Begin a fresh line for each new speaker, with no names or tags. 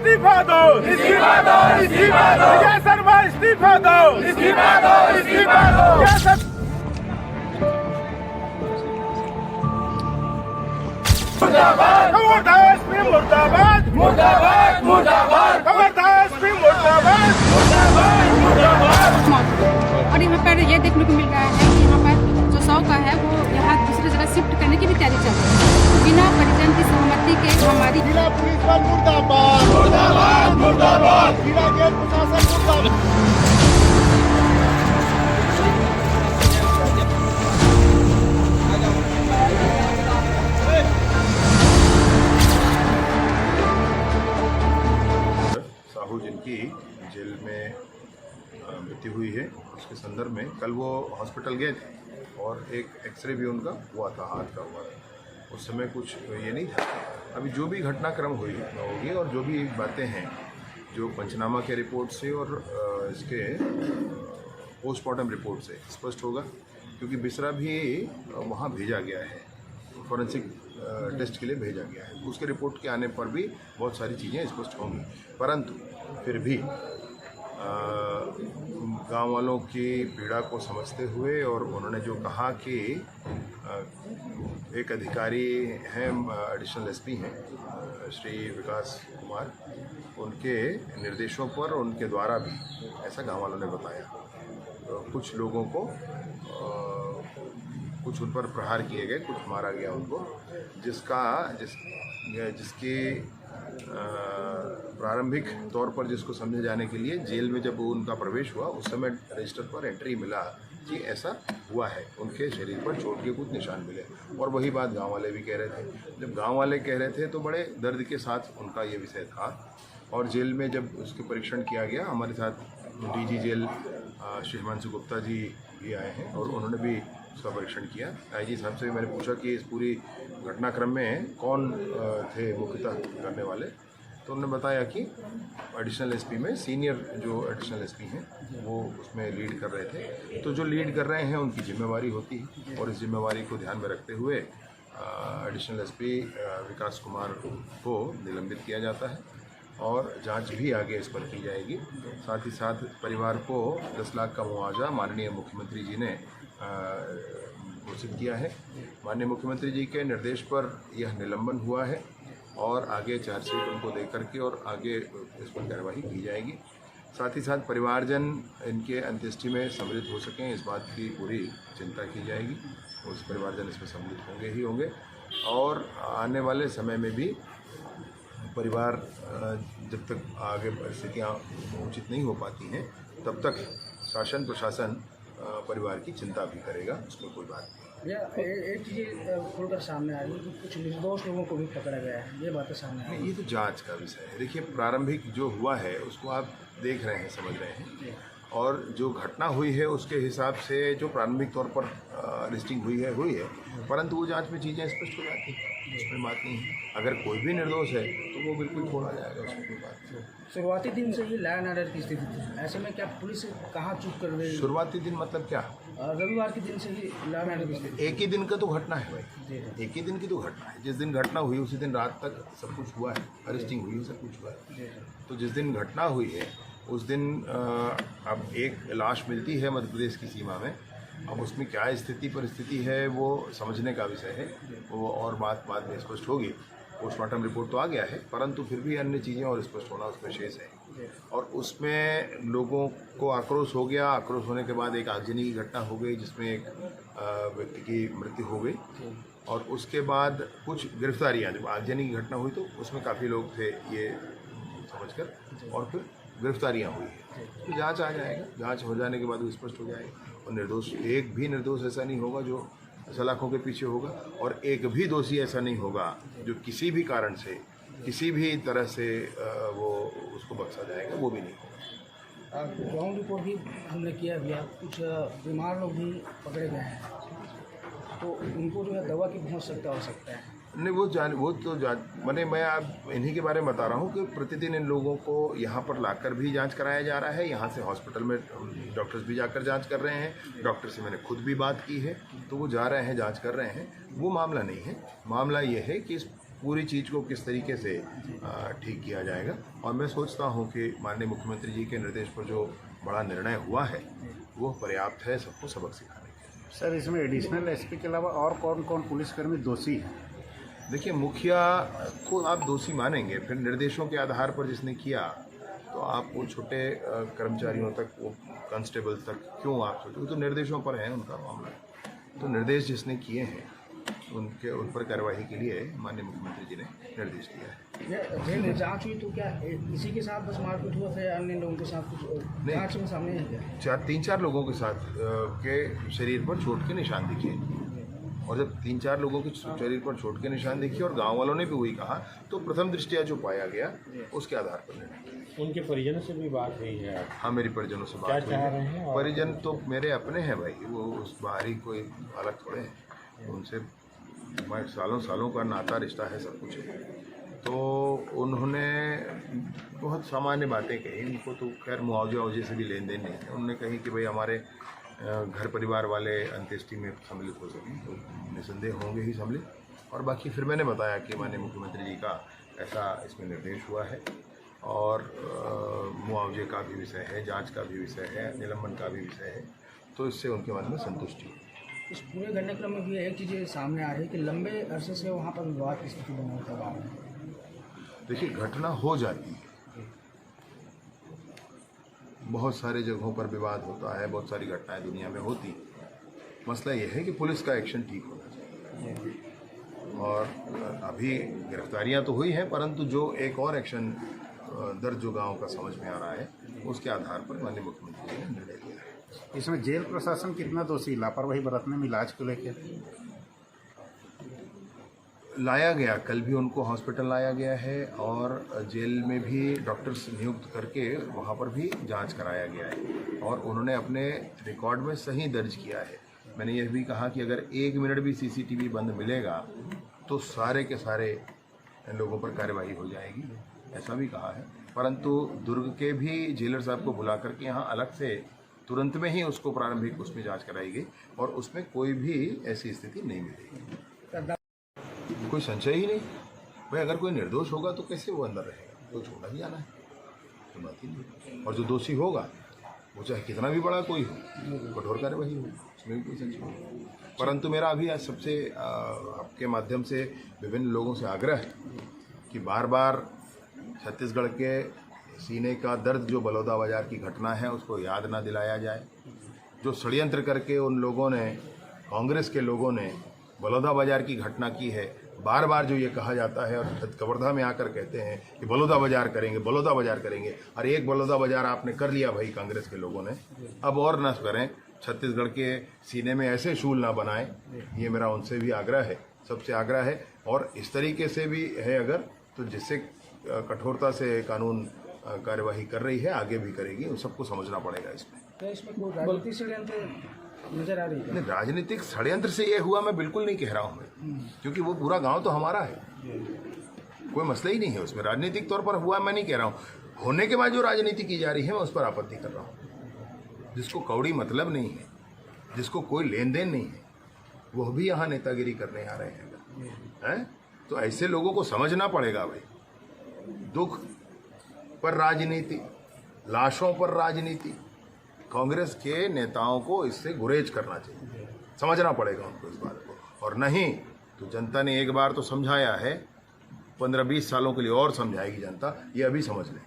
इस्तीफा दो, इस्तीफा दो, इस्तीफा दो, विजय शर्मा इस्तीफा दो, इस्तीफा दो, इस्तीफा दो, मुर्दाबाद, खबरदार एसपी मुर्दाबाद, मुर्दाबाद, मुर्दाबाद, खबरदार एसपी मुर्दाबाद, मुर्दाबाद, मुर्दाबाद।
और यहाँ पर ये देखने को मिल रहा है कि यहाँ पर जो 100 का है वो यहाँ दूसरी जगह शिफ्ट करने की भी तैयारी चल रही है। बिना परिजन की सहमति के हमारी
जिला पुलिस बल मुर्दाबाद, मुर्दाबाद, मुर्दाबाद, जिला जेल प्रशासन मुर्दाबाद। साहू जिनकी जेल में मृत्यु हुई है, उसके संदर्भ में कल वो हॉस्पिटल गए थे और एक एक्सरे भी उनका हुआ था, हाथ का हुआ था। उस समय कुछ ये नहीं था। अभी जो भी घटनाक्रम होगी और जो भी बातें हैं जो पंचनामा के रिपोर्ट से और इसके पोस्टमार्टम रिपोर्ट से स्पष्ट होगा, क्योंकि बिसरा भी वहाँ भेजा गया है, फॉरेंसिक टेस्ट के लिए भेजा गया है। उसके रिपोर्ट के आने पर भी बहुत सारी चीज़ें स्पष्ट होंगी, परंतु फिर भी गांव वालों की पीड़ा को समझते हुए और उन्होंने जो कहा कि एक अधिकारी हैं, एडिशनल एसपी हैं श्री विकास कुमार, उनके निर्देशों पर उनके द्वारा भी ऐसा गांव वालों ने बताया। कुछ लोगों को कुछ उन पर प्रहार किए गए, कुछ मारा गया उनको, जिसकी प्रारंभिक तौर पर जिसको समझे जाने के लिए जेल में जब उनका प्रवेश हुआ उस समय रजिस्टर पर एंट्री मिला कि ऐसा हुआ है, उनके शरीर पर चोट के कुछ निशान मिले। और वही बात गांव वाले भी कह रहे थे। जब गांव वाले कह रहे थे तो बड़े दर्द के साथ उनका ये विषय था। और जेल में जब उसके परीक्षण किया गया, हमारे साथ डीजी जेल श्री हिमांशु गुप्ता जी भी आए हैं और उन्होंने भी उसका परीक्षण किया। आईजी साहब से भी मैंने पूछा कि इस पूरी घटनाक्रम में कौन थे मुख्यतः करने वाले, तो उन्होंने बताया कि एडिशनल एसपी में सीनियर जो एडिशनल एसपी हैं वो उसमें लीड कर रहे थे। तो जो लीड कर रहे हैं उनकी जिम्मेवारी होती है और इस जिम्मेवारी को ध्यान में रखते हुए एडिशनल एसपी विकास कुमार को निलंबित किया जाता है और जांच भी आगे इस पर की जाएगी। साथ ही साथ परिवार को 10 लाख का मुआवजा माननीय मुख्यमंत्री जी ने घोषित किया है। माननीय मुख्यमंत्री जी के निर्देश पर यह निलंबन हुआ है और आगे चार्जशीट उनको दे करके और आगे इस पर कार्यवाही की जाएगी। साथ ही साथ परिवारजन इनके अंत्येष्टि में सम्मिलित हो सकें, इस बात की पूरी चिंता की जाएगी। उस परिवारजन इसमें सम्मिलित होंगे और आने वाले समय में भी परिवार जब तक आगे परिस्थितियाँ उचित नहीं हो पाती हैं तब तक शासन प्रशासन परिवार की चिंता भी करेगा, उसमें कोई बात नहीं।
एक चीज़ खुलकर सामने आई कि कुछ निर्दोष लोगों को भी पकड़ा गया है, ये बातें सामने आई।
ये तो जांच का विषय है। देखिए, प्रारंभिक जो हुआ है उसको आप देख रहे हैं, समझ रहे हैं, और जो घटना हुई है उसके हिसाब से जो प्रारंभिक तौर पर लिस्टिंग हुई है, परंतु वो जांच में चीज़ें स्पष्ट हो जाती हैं, उसमें बात नहीं है। अगर कोई भी निर्दोष है तो वो बिल्कुल छोड़ा जाएगा, उसमें कोई बात नहीं।
शुरुआती दिन से ही लॉ एंड ऑर्डर की स्थिति थी, ऐसे में क्या पुलिस कहाँ चूक कर रही है?
शुरुआती दिन मतलब क्या?
रविवार के दिन से ही लॉ एंड ऑर्डर की स्थिति।
एक ही दिन का तो घटना है भाई, एक ही दिन की तो घटना है। जिस दिन घटना हुई उसी दिन रात तक सब कुछ हुआ है, अरेस्टिंग हुई है, सब कुछ हुआ है। तो जिस दिन घटना हुई है उस दिन अब एक लाश मिलती है मध्य प्रदेश की सीमा में। अब उसमें क्या परिस्थिति है वो समझने का विषय है, वो और बात बाद में स्पष्ट होगी। पोस्टमार्टम रिपोर्ट तो आ गया है, परंतु फिर भी अन्य चीज़ें और स्पष्ट होना उसमें शेष है। और उसमें लोगों को आक्रोश हो गया, आक्रोश होने के बाद एक आगजनी की घटना हो गई जिसमें एक व्यक्ति की मृत्यु हो गई और उसके बाद कुछ गिरफ्तारियाँ। जब आगजनी की घटना हुई तो उसमें काफ़ी लोग थे ये समझकर, और फिर गिरफ्तारियाँ हुई। तो जांच आ जाएगा, जांच हो जाने के बाद वो स्पष्ट हो जाएगा और निर्दोष, एक भी निर्दोष ऐसा नहीं होगा जो सलाखों के पीछे होगा, और एक भी दोषी ऐसा नहीं होगा जो किसी भी कारण से, किसी भी तरह से वो उसको बख्शा जाएगा, वो भी नहीं होगा।
ग्राउंड रिपोर्ट भी हमने किया गया, कुछ बीमार लोग भी पकड़े गए हैं, तो उनको जो है दवा की बहुत आवश्यकता हो सकता है।
नहीं, मैं आप इन्हीं के बारे में बता रहा हूँ कि प्रतिदिन इन लोगों को यहाँ पर लाकर भी जांच कराया जा रहा है। यहाँ से हॉस्पिटल में डॉक्टर्स भी जाकर जांच कर रहे हैं। डॉक्टर से मैंने खुद भी बात की है, तो वो जा रहे हैं, जांच कर रहे हैं। वो मामला नहीं है। मामला ये है कि इस पूरी चीज़ को किस तरीके से ठीक किया जाएगा। और मैं सोचता हूँ कि माननीय मुख्यमंत्री जी के निर्देश पर जो बड़ा निर्णय हुआ है वो पर्याप्त है सबको सबक सिखाने के।
सर, इसमें एडिशनल एसपी के अलावा और कौन कौन पुलिसकर्मी दोषी हैं?
देखिए, मुखिया को आप दोषी मानेंगे, फिर निर्देशों के आधार पर जिसने किया, तो आप वो छोटे कर्मचारियों तक, वो कांस्टेबल तक क्यों आप सोचो, तो निर्देशों पर है उनका मामला। तो निर्देश जिसने किए हैं उन पर कार्रवाई के लिए माननीय मुख्यमंत्री जी ने निर्देश दिया है।
जेल में जांच हुई तो क्या किसी के साथ बस मारपीट हुआ था या अन्य लोगों के साथ कुछ जांच में सामने है क्या?
3-4 लोगों के साथ के शरीर पर चोट के निशान दिखे, और जब 3-4 लोगों के शरीर पर चोट के निशान दिखे और गांव वालों ने भी वही कहा, तो प्रथम दृष्टया जो पाया गया उसके आधार पर निर्णय।
उनके परिजनों से भी बात हुई है?
हाँ, मेरी परिजनों से बात हुई है। परिजन तो मेरे अपने हैं भाई, वो उस बाहरी कोई अलग थोड़े हैं, उनसे सालों का नाता रिश्ता है, सब कुछ है। तो उन्होंने बहुत सामान्य बातें कही, उनको तो खैर मुआवजे से भी लेन देन नहीं है। उन्होंने कही कि भाई हमारे घर परिवार वाले अंत्येष्टि में सम्मिलित हो सकें, तो निसंदेह होंगे ही सम्मिलित। और बाकी फिर मैंने बताया कि माननीय मुख्यमंत्री जी का ऐसा इसमें निर्देश हुआ है, और मुआवजे का भी विषय है, जांच का भी विषय है, निलंबन का भी विषय है, तो इससे उनके मन में संतुष्टि है।
इस पूरे घटनाक्रम में भी एक चीज़ सामने आ रही है कि लंबे अरसे से वहाँ पर विवाद की स्थिति बना हुआ है।
देखिए, घटना हो जाती है, बहुत सारे जगहों पर विवाद होता है, बहुत सारी घटनाएं दुनिया में होती। मसला यह है कि पुलिस का एक्शन ठीक होना चाहिए। और अभी गिरफ्तारियां तो हुई हैं, परंतु जो एक और एक्शन दर्ज जो गांव का समझ में आ रहा है, उसके आधार पर माननीय मुख्यमंत्री जी ने निर्णय लिया है।
इसमें जेल प्रशासन कितना दोषी? लापरवाही बरतने में इलाज को लेकर
लाया गया, कल भी उनको हॉस्पिटल लाया गया है, और जेल में भी डॉक्टर्स नियुक्त करके वहाँ पर भी जांच कराया गया है, और उन्होंने अपने रिकॉर्ड में सही दर्ज किया है। मैंने यह भी कहा कि अगर 1 मिनट भी CCTV बंद मिलेगा तो सारे के सारे लोगों पर कार्रवाई हो जाएगी, ऐसा भी कहा है। परंतु दुर्ग के भी जेलर साहब को बुला करके यहाँ अलग से तुरंत में ही उसको प्रारंभिक उसमें जांच कराई गई, और उसमें कोई भी ऐसी स्थिति नहीं मिलेगी, कोई संशय ही नहीं। भाई अगर कोई निर्दोष होगा तो कैसे वो अंदर रहेगा, तो छोड़ा ही जाना है, तो बात ही नहीं। और जो दोषी होगा वो चाहे कितना भी बड़ा कोई हो, कठोर कार्यवाही हो, उसमें भी कोई संशय नहीं। परंतु मेरा अभी आज सबसे आपके माध्यम से विभिन्न लोगों से आग्रह है कि बार बार छत्तीसगढ़ के सीने का दर्द जो बलौदा बाजार की घटना है उसको याद ना दिलाया जाए। जो षड्यंत्र करके उन लोगों ने, कांग्रेस के लोगों ने बलौदा बाजार की घटना की है, बार बार जो ये कहा जाता है और कवर्धा में आकर कहते हैं कि बलौदा बाजार करेंगे, बलौदा बाजार करेंगे। और एक बलौदा बाजार आपने कर लिया भाई कांग्रेस के लोगों ने, अब और न करें, छत्तीसगढ़ के सीने में ऐसे शूल ना बनाएं। ये मेरा उनसे भी आग्रह है, सबसे आग्रह है। और इस तरीके से भी है अगर, तो जिससे कठोरता से कानून कार्यवाही कर रही है, आगे भी करेगी, उन सबको समझना पड़ेगा। इसमें
क्या इसमें कोई राजनीतिक षड्यंत्र नजर आ रही है?
नहीं, राजनीतिक षड्यंत्र से ये हुआ मैं बिल्कुल नहीं कह रहा हूँ मैं, क्योंकि वो पूरा गांव तो हमारा है, कोई मसला ही नहीं है उसमें। राजनीतिक तौर पर हुआ मैं नहीं कह रहा हूँ, होने के बाद जो राजनीति की जा रही है मैं उस पर आपत्ति कर रहा हूँ। जिसको कौड़ी मतलब नहीं है, जिसको कोई लेन देन नहीं है, वह भी यहाँ नेतागिरी करने आ रहे हैं। तो ऐसे लोगों को समझना पड़ेगा भाई, दुख पर राजनीति, लाशों पर राजनीति। कांग्रेस के नेताओं को इससे गुरेज करना चाहिए, समझना पड़ेगा उनको इस बात को। और नहीं तो जनता ने एक बार तो समझाया है, 15-20 सालों के लिए और समझाएगी जनता, ये अभी समझ लें।